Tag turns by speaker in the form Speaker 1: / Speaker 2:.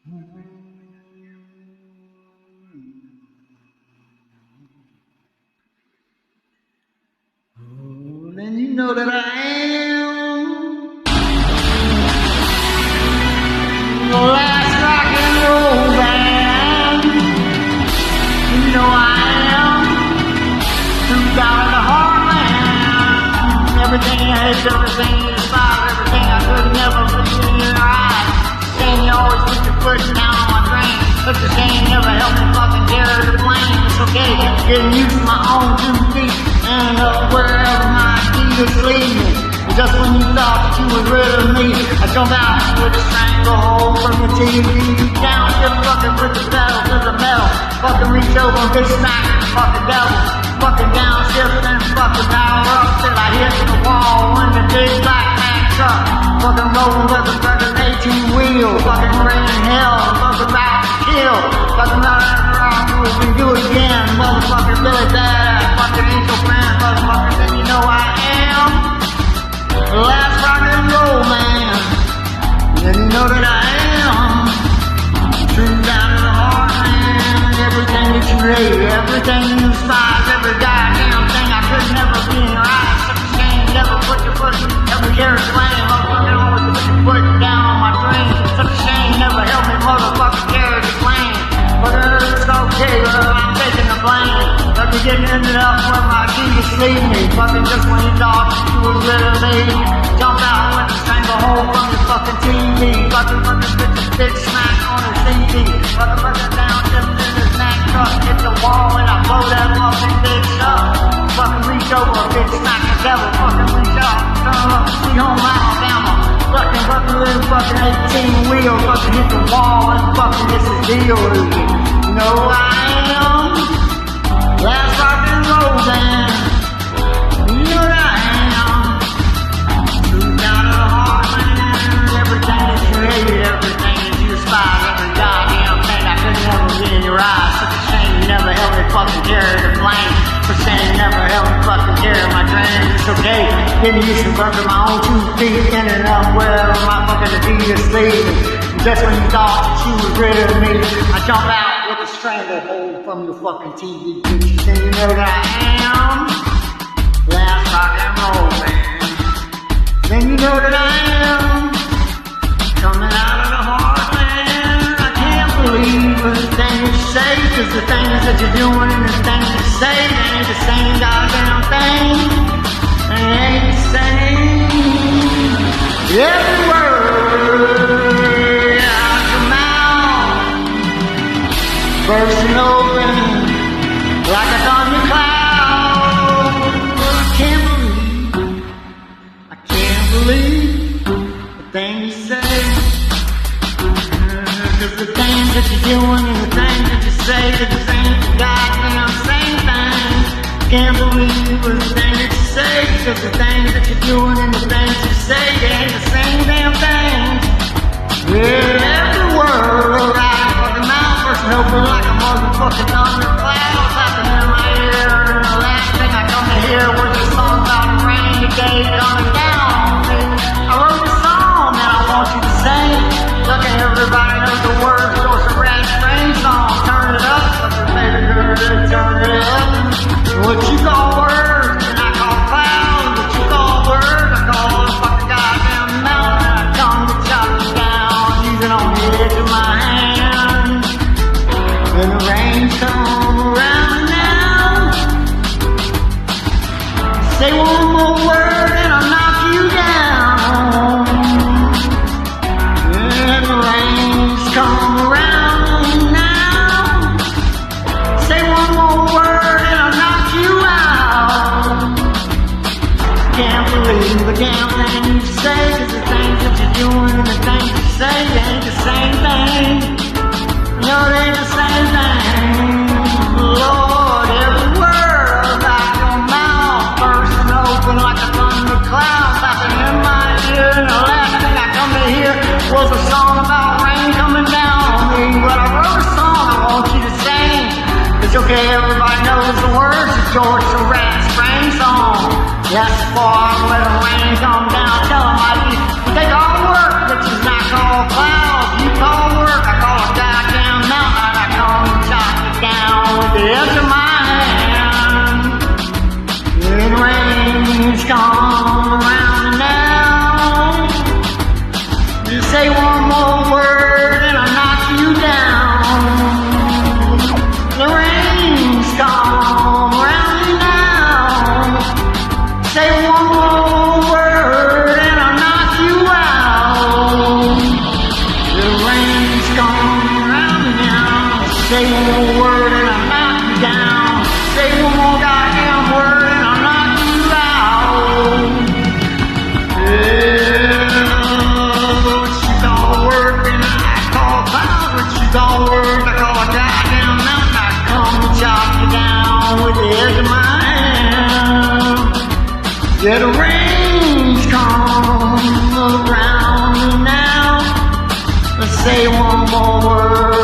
Speaker 1: Oh, then you know that I am the last rock and roll band. You know I am true down in the heartland. Everything you hate, everything you despise, everything I could never put in your eyes. Saying you always put your foot down on my drain. But the shame never helped me fucking carry the blame. It's okay, getting used to my own 2 feet. And wherever my Jesus lead me. Just when you thought that you was rid of me, I jump out with a stranglehold from the TV. Down, just fucking with the pedal to the metal. Fucking reach over and bitch smack the fucking devil. Fucking downshift and fucking power up till I hit the wall when the big black man truck. Fucking rolling with a fucking 18 wheel. Fucking raining hell, fucking about to kill. Fucking out after all, we can do it again. Motherfucker Billy Bad, fucking angel friend, motherfucker, then you know I am the last rock and roll man. Then you know that I am true down to the heart, man. Everything that you hate, everything you despise, every goddamn thing I could never be in your eyes. Such a shame, never put your foot, never carry the blame. Motherfucker always put your foot down on my drain. Such a shame, never helped me motherfucker carry the blame. But it's okay, I'm taking the blame. But you're getting ended up where my Jesus lead me. Fucking just when you thought you was rid of me. Jump out with the stranglehold from your fucking TV. Fucking bitch a big smack on the CD. Fucking down, just in his neck truck. Hit the wall and I blow that fucking bitch up. Fucking reach over a bitch smack the devil. Fucking reach up, turn up, see home Alabama. Fucking little fucking 18 wheel. Fucking hit the wall and fucking this is deal. You know I am last rock and roll band. You know that I am true down to the heart, man. Everything that you hate, everything that you despise, every goddamn thing I could never be in your eyes. Such a shame you never helped me fucking carry the flame. Such a shame you never helped me fucking carry my dreams. It's okay, getting used to fucking my own 2 feet. Ending up wherever my fucking Adidas lead me. Just when you thought that you was rid of me, I jump out with a stranglehold from your fucking TV bitch. Then you know that I am last rock and roll man. Then you know that I am coming out of the heart, man. I can't believe the things you say, 'cause the things that you're doing and the things you say, they ain't the same goddamn thing. They ain't the same. Every word bursting open like a thundercloud. I can't believe the things you say. 'Cause the things that you're doing and the things that you say, they're the same goddamn same thing. Can't believe the things that you say, 'cause the things that you're doing and the things you say, they ain't the same damn thing. Yeah, every word right for the mouth bursting open like a motherfucking thundercloud tapping in my ear. And the last thing I come to hear was a song about the rain today coming down on me. I wrote a song that I want you to sing. Look at everybody knows the words to a Surratts rain song. Turn it up, let your baby girl turn it up. What you call words and I call clouds. What you call words, I call a fucking goddamn mountain. I come to chop it down, using on the edge of my hand. When the rains come around now, say one more word and I'll knock you down. When the rains come around now, say one more word and I'll knock you out. Can't believe the damn thing you say, 'cause the things that you're doing and the things you say, they ain't the same thing. No, they ain't the same thing. Lord, every word out your mouth bursting open like a thundercloud tapping in my ear. And the last thing I come to hear was a song about rain coming down on me. But I wrote a song I want you to sing. It's okay, everybody knows the words of George Surratts' rain song. That's the part where the rain come down. Tell them I take all work that you not call clouds. You call work, I call Say one more word and I'll knock you down. Say one more goddamn word and I'll knock you out. Yeah, she don't work and I call power. But she don't work, I call a goddamn mountain. I come and chop you down with the edge of my hand. Yeah, the rain's come around me now. Let's say one more word.